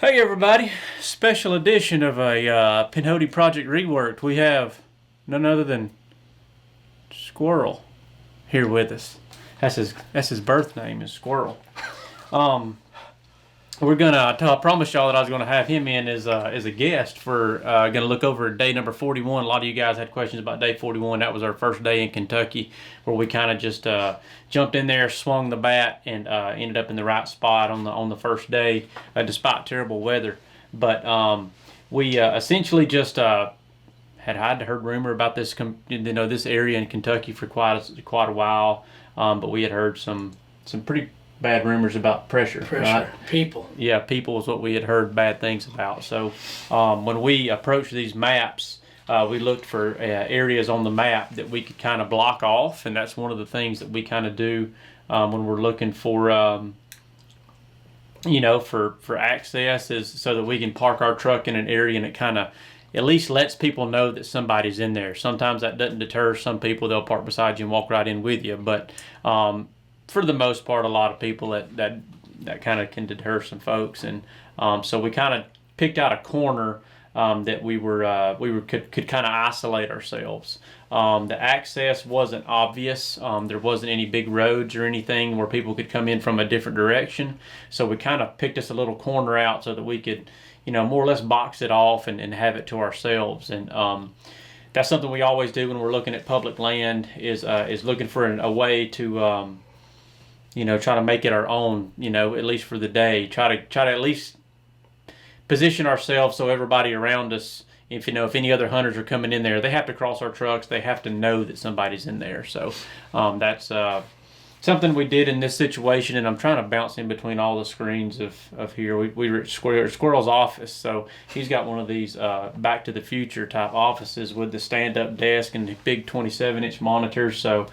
Hey everybody, special edition of a Pinhoti Project reworked. We have none other than Squirrel here with us. That's his birth name is Squirrel. We're gonna. I promised y'all that I was gonna have him in as a guest for gonna look over day number 41. A lot of you guys had questions about day 41. That was our first day in Kentucky, where we kind of just jumped in there, swung the bat, and ended up in the right spot on the first day, despite terrible weather. But we essentially just had heard rumor about this this area in Kentucky for quite a while, but we had heard some pretty bad rumors about pressure. Right? People. Yeah, people is what we had heard bad things about. So when we approached these maps, we looked for areas on the map that we could kind of block off, and that's one of the things that we kind of do when we're looking for for access, is so that we can park our truck in an area and it kind of at least lets people know that somebody's in there. Sometimes that doesn't deter some people. They'll park beside you and walk right in with you, but for the most part, a lot of people that kind of can deter some folks, and so we kind of picked out a corner that we could kind of isolate ourselves. The access wasn't obvious. There wasn't any big roads or anything where people could come in from a different direction. So we kind of picked us a little corner out so that we could, more or less box it off and have it to ourselves. And that's something we always do when we're looking at public land, is looking for a way to try to make it our own, at least for the day. Try to at least position ourselves so everybody around us, if any other hunters are coming in there, they have to cross our trucks. They have to know that somebody's in there. So that's something we did in this situation, and I'm trying to bounce in between all the screens of here. We were at Squirrel's office, so he's got one of these Back to the Future type offices with the stand-up desk and the big 27-inch monitors. So.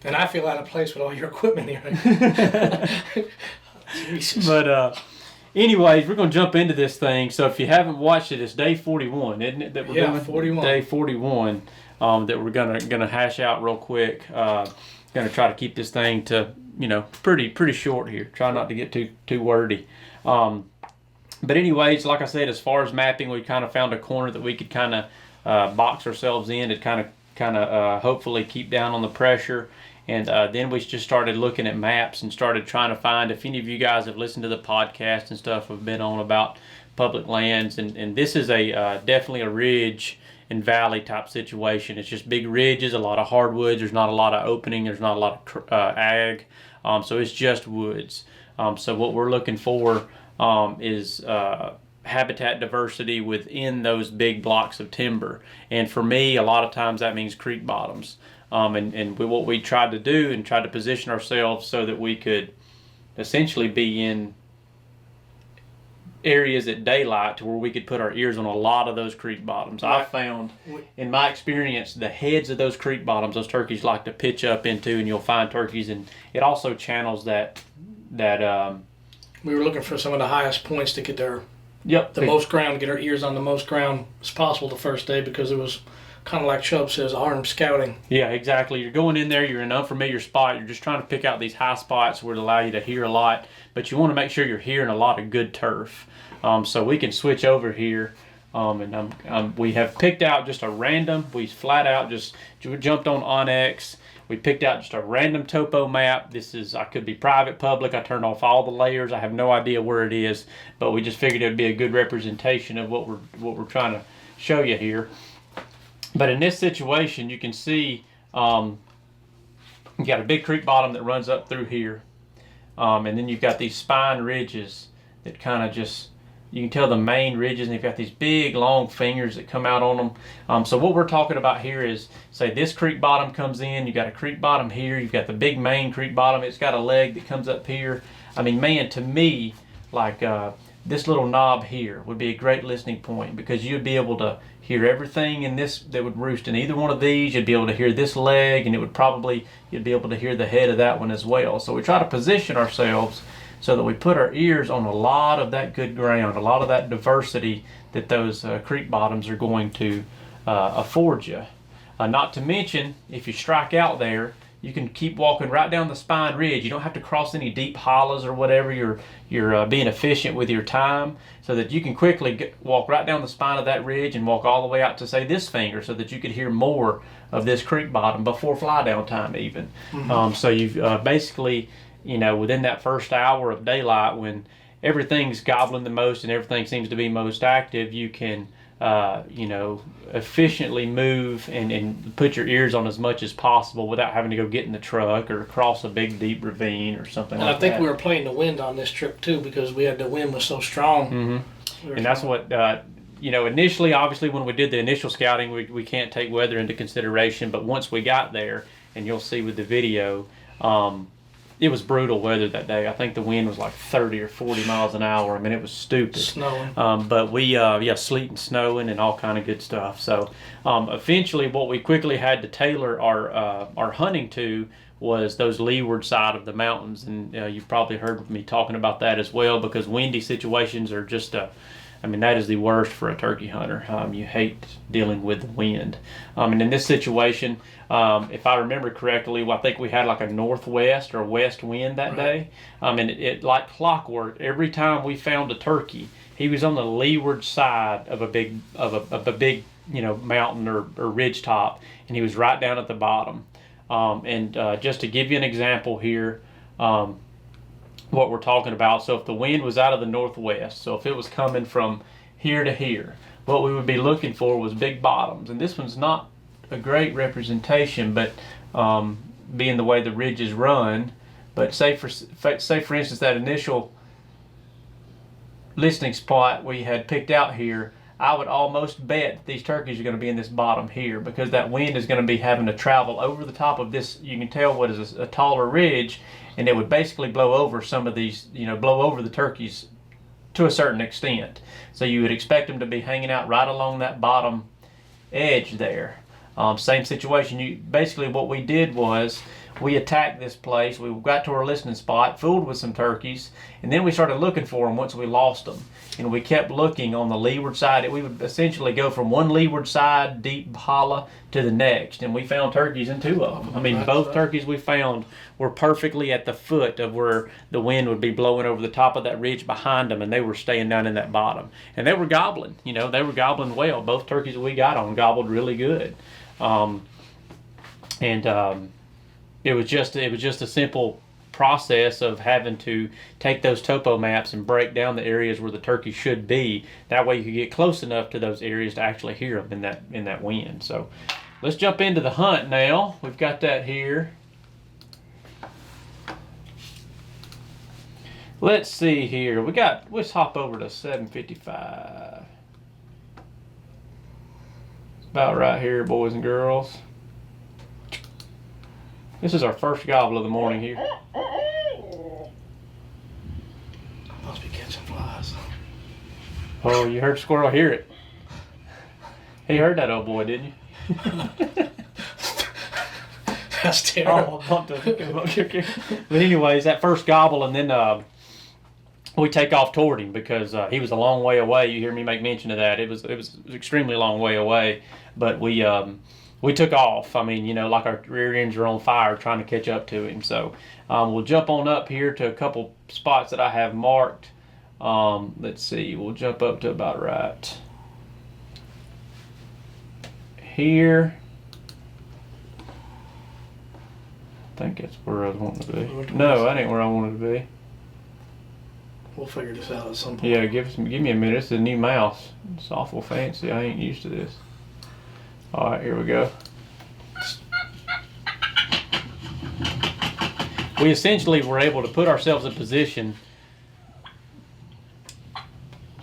And I feel out of place with all your equipment here. Jesus. But anyways, we're going to jump into this thing. So if you haven't watched it, it's day 41, isn't it? That we're doing 41. Day 41 that we're gonna hash out real quick. Going to try to keep this thing to pretty short here. Try not to get too wordy. But anyways, like I said, as far as mapping, we kind of found a corner that we could kind of box ourselves in to kind of hopefully keep down on the pressure. And then we just started looking at maps and started trying to find, if any of you guys have listened to the podcast and stuff, have been on about public lands. And this is definitely a ridge and valley type situation. It's just big ridges, a lot of hardwoods. There's not a lot of opening. There's not a lot of ag. So it's just woods. So what we're looking for is habitat diversity within those big blocks of timber. And for me, a lot of times that means creek bottoms. What we tried to do and tried to position ourselves so that we could essentially be in areas at daylight to where we could put our ears on a lot of those creek bottoms. Right. I found, in my experience, the heads of those creek bottoms, those turkeys like to pitch up into, and you'll find turkeys, and it also channels that we were looking for some of the highest points to get the most ground, to get our ears on the most ground as possible the first day, because it was kind of like Chubb says, armed scouting. Yeah, exactly. You're going in there, you're in an unfamiliar spot, you're just trying to pick out these high spots where it allow you to hear a lot, but you want to make sure you're hearing a lot of good turf. So we can switch over here, and we have picked out just a random, we flat out just jumped on Onyx. We picked out just a random topo map. I could be private, public. I turned off all the layers. I have no idea where it is, but we just figured it would be a good representation of what we're trying to show you here. But in this situation, you can see you got a big creek bottom that runs up through here, and then you've got these spine ridges that kind of just, you can tell the main ridges, and you've got these big long fingers that come out on them. So what we're talking about here is, say this creek bottom comes in, you got a creek bottom here, you've got the big main creek bottom, it's got a leg that comes up here. I mean, man, to me, like this little knob here would be a great listening point, because you'd be able to hear everything in this that would roost in either one of these. You'd be able to hear this leg, and you'd be able to hear the head of that one as well. So we try to position ourselves so that we put our ears on a lot of that good ground, a lot of that diversity that those creek bottoms are going to afford you. Not to mention, if you strike out there, you can keep walking right down the spine ridge. You don't have to cross any deep hollows or whatever. You're being efficient with your time, so that you can quickly walk right down the spine of that ridge and walk all the way out to, say, this finger, so that you could hear more of this creek bottom before fly down time even. So you've basically, within that first hour of daylight, when everything's gobbling the most and everything seems to be most active, you can efficiently move and put your ears on as much as possible without having to go get in the truck or cross a big deep ravine or something like that. And I think we were playing the wind on this trip too, because the wind was so strong. And that's what, initially, obviously when we did the initial scouting, we can't take weather into consideration, but once we got there, and you'll see with the video, it was brutal weather that day. I think the wind was like 30 or 40 miles an hour. I mean, it was stupid. Snowing. But we, sleet and snowing and all kind of good stuff. So eventually what we quickly had to tailor our hunting to was those leeward side of the mountains. And you've probably heard me talking about that as well, because windy situations are just that is the worst for a turkey hunter. You hate dealing with the wind. And in this situation, if I remember correctly, I think we had like a northwest or west wind that day. And it like clockwork, every time we found a turkey, he was on the leeward side of a big mountain or ridge top, and he was right down at the bottom. Just to give you an example here, what we're talking about. So if the wind was out of the northwest, so if it was coming from here to here, what we would be looking for was big bottoms. And this one's not a great representation, but being the way the ridges run. But say for instance, that initial listening spot we had picked out here, I would almost bet that these turkeys are going to be in this bottom here, because that wind is going to be having to travel over the top of this. You can tell what is a taller ridge, and it would basically blow over some of these, blow over the turkeys to a certain extent. So you would expect them to be hanging out right along that bottom edge there. Same situation. Basically what we did was we attacked this place. We got to our listening spot, fooled with some turkeys, and then we started looking for them once we lost them. And we kept looking on the leeward side. We would essentially go from one leeward side, deep hollow, to the next. And we found turkeys in two of them. Both turkeys we found were perfectly at the foot of where the wind would be blowing over the top of that ridge behind them, and they were staying down in that bottom. And they were gobbling. They were gobbling well. Both turkeys we got on gobbled really good. It was just a simple process of having to take those topo maps and break down the areas where the turkey should be. That way you could get close enough to those areas to actually hear them in that wind. So let's jump into the hunt now. We've got that here. Let's see here. Let's hop over to 755. It's about right here, boys and girls. This is our first gobble of the morning here. Must be catching flies. Oh, you heard squirrel hear it. He heard that old boy, didn't you? That's terrible. But anyways, that first gobble, and then we take off toward him because he was a long way away. You hear me make mention of that. It was an extremely long way away, but we took off. Like our rear ends are on fire trying to catch up to him. So we'll jump on up here to a couple spots that I have marked. Let's see. We'll jump up to about right here. I think that's where I was wanting to be. No, that ain't where I wanted to be. We'll figure this out at some point. Yeah, give me a minute. It's a new mouse. It's awful fancy. I ain't used to this. All right, here we go. We essentially were able to put ourselves in position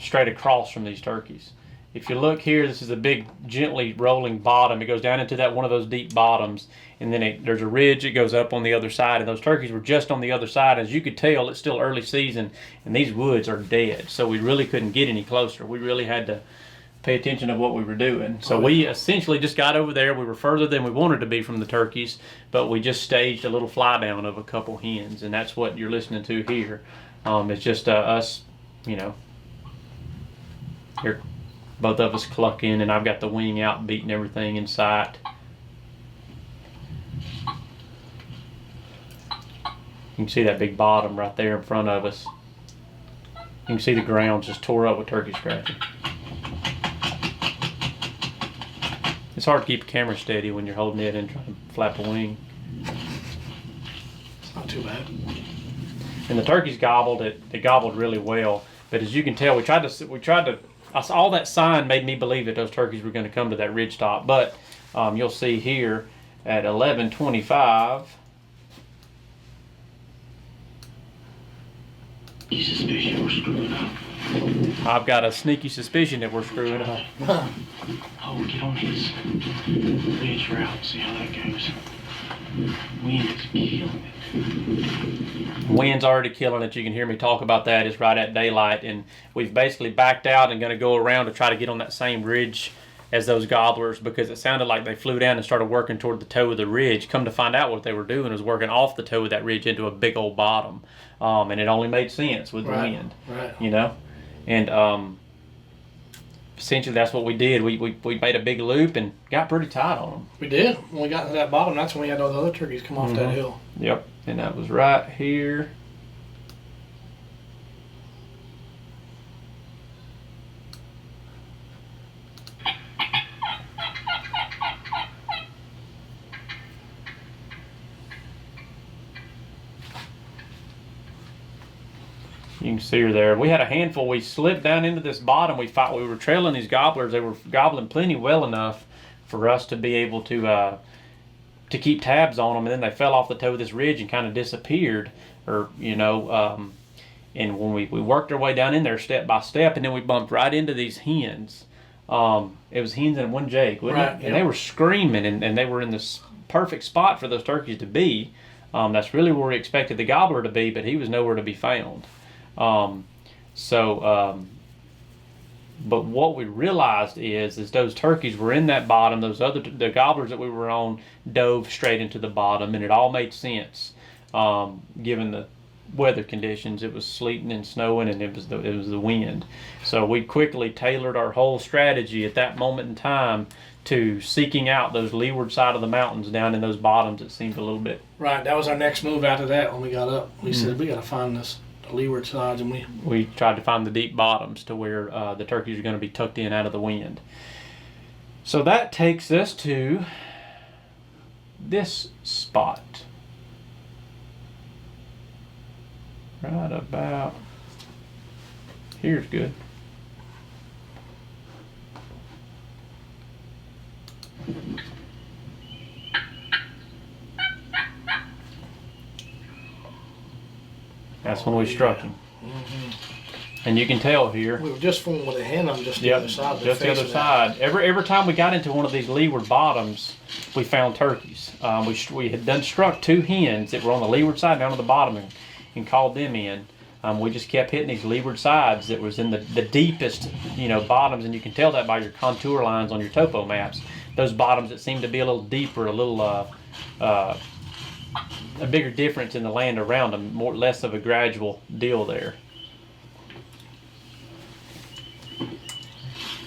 straight across from these turkeys. If you look here, this is a big, gently rolling bottom. It goes down into that one of those deep bottoms, and then there's a ridge. It goes up on the other side, and those turkeys were just on the other side. As you could tell, it's still early season, and these woods are dead, so we really couldn't get any closer. We really had to pay attention to what we were doing. So we essentially just got over there. We were further than we wanted to be from the turkeys, but we just staged a little fly down of a couple hens, and that's what you're listening to here. It's just us, here, both of us clucking, and I've got the wing out, beating everything in sight. You can see that big bottom right there in front of us. You can see the ground just tore up with turkey scratching. It's hard to keep the camera steady when you're holding it and trying to flap a wing. It's not too bad. And the turkeys gobbled it. They gobbled really well. But as you can tell, we tried to. All that sign made me believe that those turkeys were going to come to that ridge top. But you'll see here at 11:25. Suspicion we're screwing up. I've got a sneaky suspicion that we're screwing up. Oh, we'll get on this ridge route and see how that goes. Wind is killing it. Wind's already killing it. You can hear me talk about that. It's right at daylight, and we've basically backed out and going to go around to try to get on that same ridge as those gobblers, because it sounded like they flew down and started working toward the toe of the ridge. Come to find out, what they were doing was working off the toe of that ridge into a big old bottom, and it only made sense with the wind, you know. And essentially that's what we did. We made a big loop and got pretty tight on them. We did. When we got to that bottom, that's when we had all the other turkeys come off that hill. Yep, and that was right here. You can see her there. We had a handful. We slipped down into this bottom. We were trailing these gobblers. They were gobbling plenty well enough for us to be able to keep tabs on them. And then they fell off the toe of this ridge and kind of disappeared, or and when we worked our way down in there step by step, and then we bumped right into these hens. It was hens and one jake, wasn't it? And they were screaming, and they were in this perfect spot for those turkeys to be. That's really where we expected the gobbler to be, but he was nowhere to be found. But what we realized is those turkeys were in that bottom. The gobblers that we were on dove straight into the bottom, and it all made sense, given the weather conditions. It was sleeting and snowing, and it was the wind. So we quickly tailored our whole strategy at that moment in time to seeking out those leeward side of the mountains down in those bottoms. It seemed a little bit. Right. That was our next move after that. When we got up, we said we got to find the leeward sides, and we tried to find the deep bottoms to where the turkeys are going to be tucked in out of the wind. So that takes us to this spot. Right about here's good. That's when we struck him. And you can tell here. We were just fooling with a hen on just the other side. Just the other side. Every time we got into one of these leeward bottoms, we found turkeys. We had done struck two hens that were on the leeward side down to the bottom and called them in. We just kept hitting these leeward sides that was in the deepest, bottoms, and you can tell that by your contour lines on your topo maps. Those bottoms that seem to be a little deeper, a little a bigger difference in the land around them, less of a gradual deal there.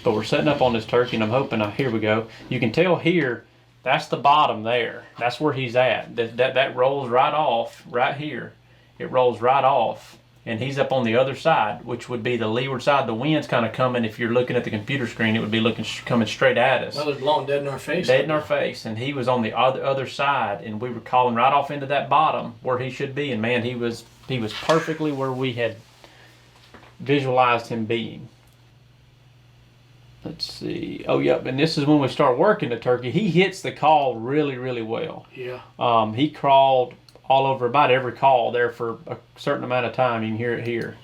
But we're setting up on this turkey, and I'm hoping, here we go. You can tell here, that's the bottom there. That's where he's at. That rolls right off, right here. It rolls right off, and he's up on the other side, which would be the leeward side. The wind's kind of coming. If you're looking at the computer screen, it would be coming straight at us. Well, it's blowing dead in our face. Dead in our face, and he was on the other side, and we were calling right off into that bottom where he should be. And man, he was perfectly where we had visualized him being. Let's see. Oh, yep. And this is when we start working the turkey. He hits the call really, really well. Yeah. He crawled all over about every call there for a certain amount of time. You can hear it here.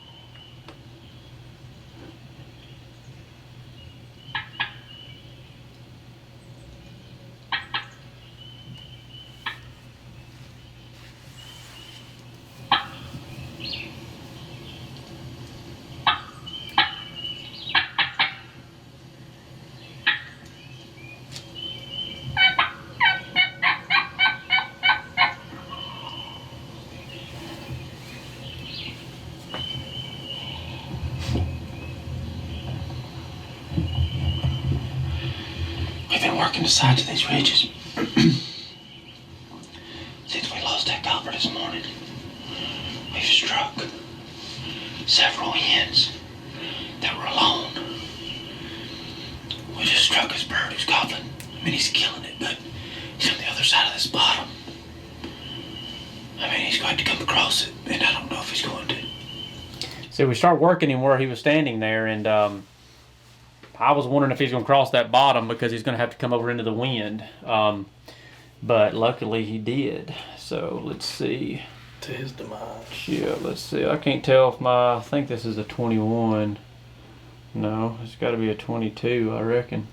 Working the sides of these ridges since we lost that gobbler this morning. several hens that were alone. We just struck his bird who's gobbling. I mean, he's killing it, but he's on the other side of this bottom. I mean, he's going to come across it, and I don't know if he's going to. So we started working him where he was standing there, and I was wondering if he's going to cross that bottom because he's going to have to come over into the wind. But luckily he did. So let's see. To his demise. Yeah, let's see. I can't tell if I think this is a 21. No, it's got to be a 22, I reckon.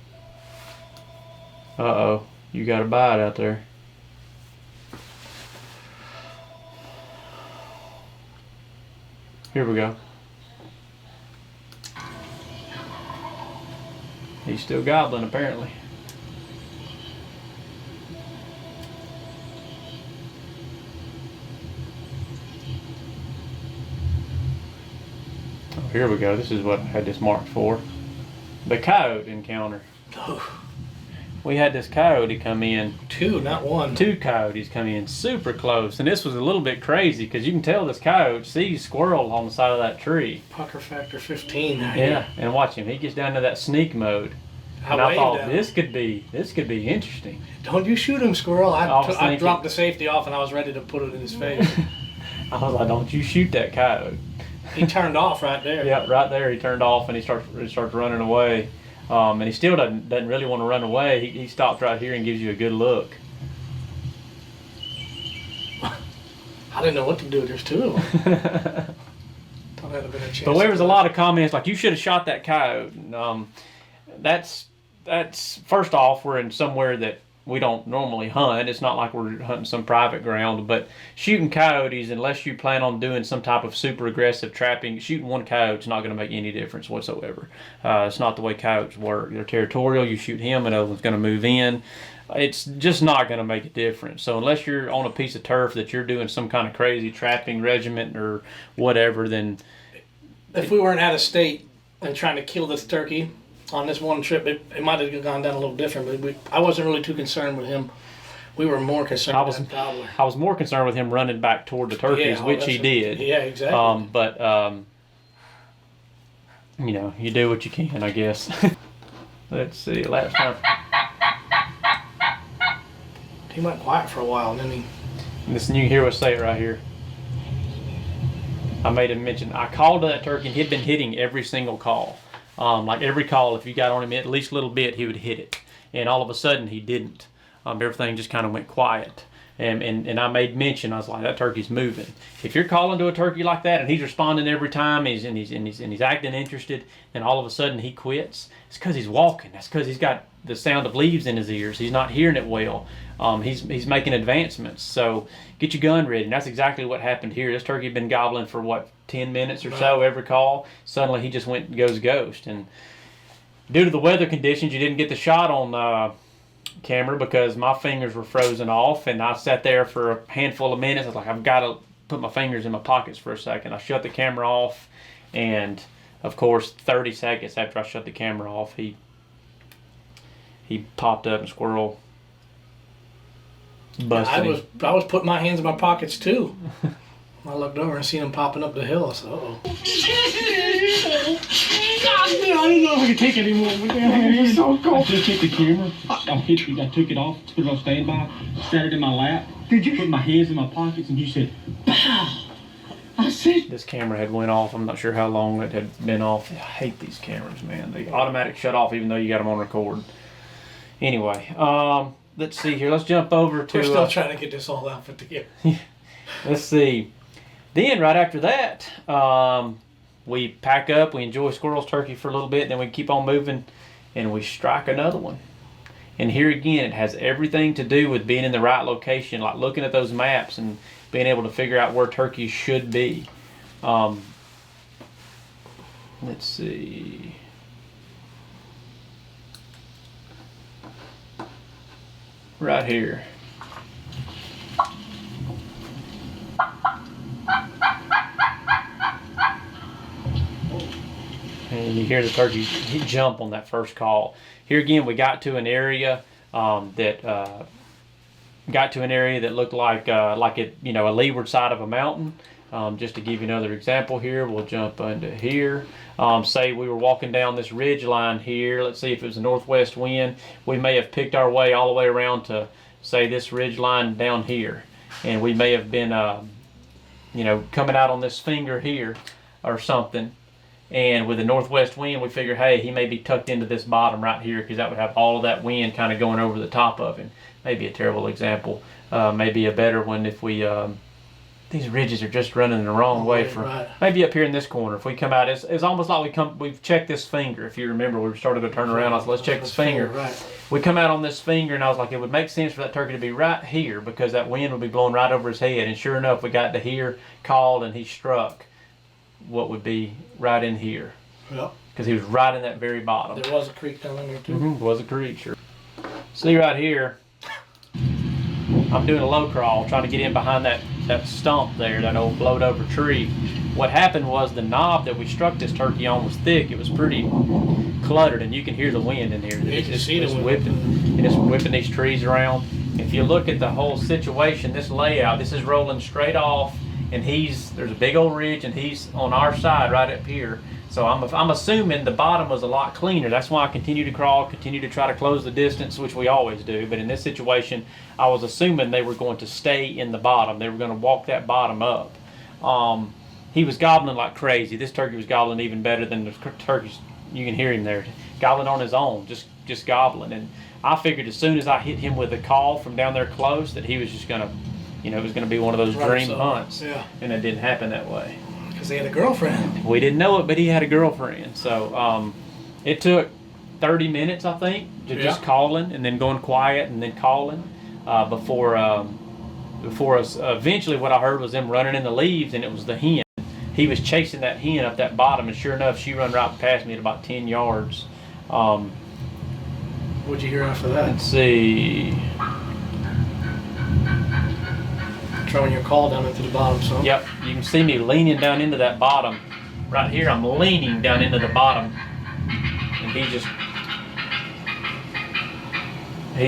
Uh-oh. You got a bite out there. Here we go. He's still gobbling, apparently. Oh, here we go. This is what I had this marked for. The coyote encounter. Oh. We had this coyote come in. 2, not 1. 2 coyotes come in super close. And this was a little bit crazy because you can tell this coyote sees squirrel on the side of that tree. Pucker factor 15. Yeah, and watch him. He gets down to that sneak mode. And I thought this could be interesting. Don't you shoot him, squirrel. I dropped the safety off and I was ready to put it in his face. I was like, don't you shoot that coyote. He turned off right there. Yep, right there he turned off and he starts running away. And he still doesn't really want to run away. He stops right here and gives you a good look. I didn't know what to do. There's 2 of them. Thought that'd have been a chance. But there was a lot of comments like, you should have shot that coyote. And, that's first off, we're in somewhere that we don't normally hunt. It's not like we're hunting some private ground, but shooting coyotes, unless you plan on doing some type of super aggressive trapping, shooting one coyote is not going to make any difference whatsoever. It's not the way coyotes work. They're territorial. You shoot him, another one's going to move in. It's just not going to make a difference. So unless you're on a piece of turf that you're doing some kind of crazy trapping regiment or whatever, then... If we weren't out of state and trying to kill this turkey on this one trip, it might have gone down a little different, but I wasn't really too concerned with him. We were more concerned with that gobbler. I was more concerned with him running back toward the turkeys, which he did. Yeah, exactly. But you know, you do what you can, I guess. Let's see, last time. He went quiet for a while, and then he... Listen, you can hear us say it right here. I made him mention, I called that turkey, and he'd been hitting every single call. Like every call, if you got on him at least a little bit, he would hit it. And all of a sudden, he didn't. Everything just kind of went quiet. And I made mention, I was like, that turkey's moving. If you're calling to a turkey like that, and he's responding every time, he's acting interested, and all of a sudden he quits, it's because he's walking. That's because he's got the sound of leaves in his ears. He's not hearing it well. He's making advancements. So get your gun ready. And that's exactly what happened here. This turkey had been gobbling for, 10 minutes or so every call. Suddenly he just goes ghost. And due to the weather conditions, you didn't get the shot on camera because my fingers were frozen off. And I sat there for a handful of minutes. I was like, I've got to put my fingers in my pockets for a second. I shut the camera off. And, of course, 30 seconds after I shut the camera off, he popped up and squirrel busted. I was putting my hands in my pockets too. I looked over and seen him popping up the hill. I said, "Uh-oh." I didn't know if I could take it anymore. It was so cold. I just took the camera. I took it off, put it on standby, set it in my lap. Did you? Put my hands in my pockets, and you said, "Pow!" I said. This camera had went off. I'm not sure how long it had been off. I hate these cameras, man. They automatic shut off even though you got them on record. Anyway, let's see here. Let's jump over to... We're still trying to get this all out put together. Let's see. Then, right after that, we pack up, we enjoy squirrels, turkey for a little bit, then we keep on moving, and we strike another one. And here again, it has everything to do with being in the right location, like looking at those maps and being able to figure out where turkeys should be. Let's see... Right here. And you hear the turkey jump on that first call. Here again, we got to an area that looked like a leeward side of a mountain. Just to give you another example here, we'll jump into here. Say we were walking down this ridge line here. Let's see if it was a northwest wind. We may have picked our way all the way around to, say, this ridge line down here. And we may have been, coming out on this finger here or something. And with the northwest wind, we figure, hey, he may be tucked into this bottom right here because that would have all of that wind kind of going over the top of him. Maybe a terrible example. Maybe a better one if we, these ridges are just running the wrong way for, maybe up here in this corner. If we come out, it's almost like we've checked this finger. If you remember, we started to turn around. I said, let's check this finger. Right. We come out on this finger, and I was like, it would make sense for that turkey to be right here because that wind would be blowing right over his head. And sure enough, we got to here, called, and he struck what would be right in here. Yep. Because he was right in that very bottom. There was a creek down in there too. There was a creek, sure. See right here, I'm doing a low crawl, trying to get in behind that stump there, that old blowed over tree. What happened was the knob that we struck this turkey on was thick. It was pretty cluttered, and you can hear the wind in here. It's whipping, and it's whipping these trees around. If you look at the whole situation, this layout, this is rolling straight off, and there's a big old ridge, and he's on our side right up here. So I'm assuming the bottom was a lot cleaner. That's why I continue to crawl, continue to try to close the distance, which we always do. But in this situation, I was assuming they were going to stay in the bottom. They were going to walk that bottom up. He was gobbling like crazy. This turkey was gobbling even better than the turkeys. You can hear him there, gobbling on his own, just gobbling. And I figured as soon as I hit him with a call from down there close that he was just going to, it was going to be one of those dream hunts. Yeah. And it didn't happen that way. Because he had a girlfriend. We didn't know it, but he had a girlfriend. So it took 30 minutes, I think, to just calling and then going quiet and then calling before us. Eventually, what I heard was them running in the leaves, and it was the hen. He was chasing that hen up that bottom, and sure enough, she run right past me at about 10 yards. What'd you hear after that? Let's see. Throwing your call down into the bottom, so. Yep, you can see me leaning down into that bottom. Right here, I'm leaning down into the bottom, and he's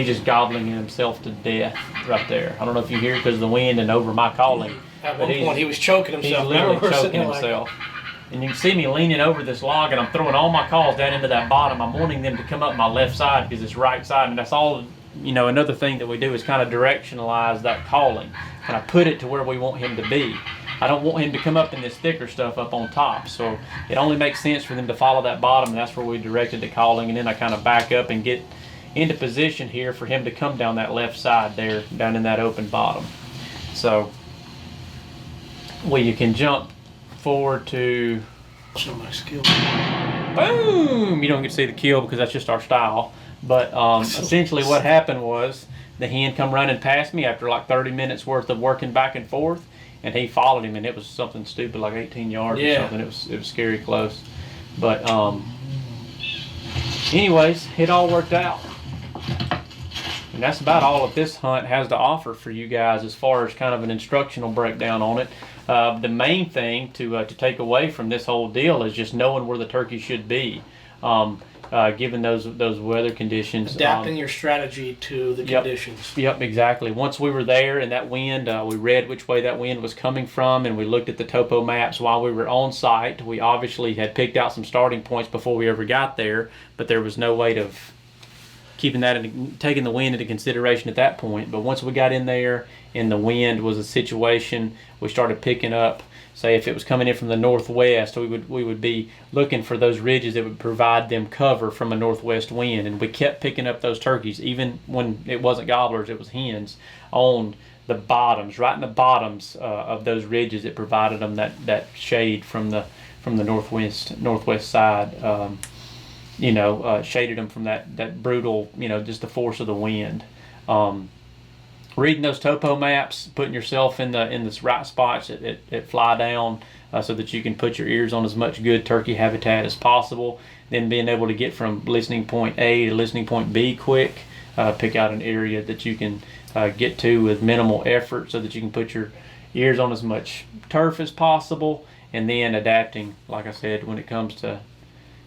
just gobbling himself to death right there. I don't know if you hear it because of the wind and over my calling. At one point, he was choking himself. He's literally choking himself. And you can see me leaning over this log, and I'm throwing all my calls down into that bottom. I'm wanting them to come up my left side because it's right side, and that's all. Another thing that we do is kind of directionalize that calling. Kind of put it to where we want him to be. I don't want him to come up in this thicker stuff up on top. So it only makes sense for them to follow that bottom, and that's where we directed the calling. And then I kind of back up and get into position here for him to come down that left side there, down in that open bottom. So you can jump forward to... Show my skill. Boom! You don't get to see the kill because that's just our style. But essentially what happened was the hen come running past me after like 30 minutes worth of working back and forth, and he followed him, and it was something stupid like 18 yards or something. It was scary close. But anyways, it all worked out. And that's about all that this hunt has to offer for you guys as far as kind of an instructional breakdown on it. The main thing to take away from this whole deal is just knowing where the turkey should be. Given those weather conditions. Adapting your strategy to the conditions. Yep, exactly. Once we were there and that wind, we read which way that wind was coming from, and we looked at the topo maps while we were on site. We obviously had picked out some starting points before we ever got there, but there was no way of keeping that and taking the wind into consideration at that point. But once we got in there and the wind was a situation, we started picking up. Say if it was coming in from the northwest, we would be looking for those ridges that would provide them cover from a northwest wind, and we kept picking up those turkeys, even when it wasn't gobblers, it was hens, on the bottoms, right in the bottoms of those ridges that provided them that shade from the northwest side. Shaded them from that brutal, just the force of the wind. Reading those topo maps, putting yourself in the right spots at fly down, so that you can put your ears on as much good turkey habitat as possible. Then being able to get from listening point A to listening point B quick, pick out an area that you can get to with minimal effort, so that you can put your ears on as much turf as possible, and then adapting, like I said, when it comes to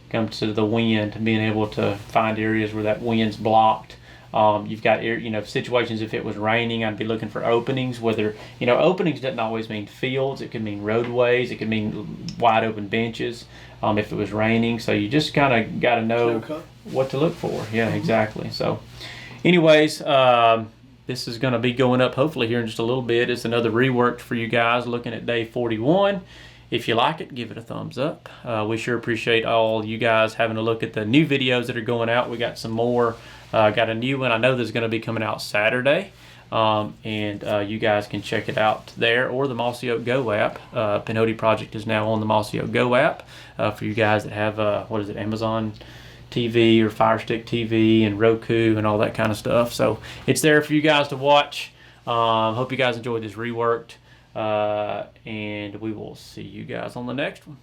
the wind, being able to find areas where that wind's blocked. You've got situations if it was raining, I'd be looking for openings. Whether openings doesn't always mean fields. It could mean roadways. It could mean wide open benches. If it was raining, so you just kind of got to know what to look for. Yeah, exactly. So, anyways, this is going to be going up hopefully here in just a little bit. It's another reworked for you guys looking at day 41. If you like it, give it a thumbs up. We sure appreciate all you guys having a look at the new videos that are going out. We got some more. Got a new one. I know there's going to be coming out Saturday. And you guys can check it out there or the Mossy Oak Go app. Pinhoti Project is now on the Mossy Oak Go app for you guys that have, Amazon TV or Fire Stick TV and Roku and all that kind of stuff. So it's there for you guys to watch. Hope you guys enjoyed this reworked. And we will see you guys on the next one.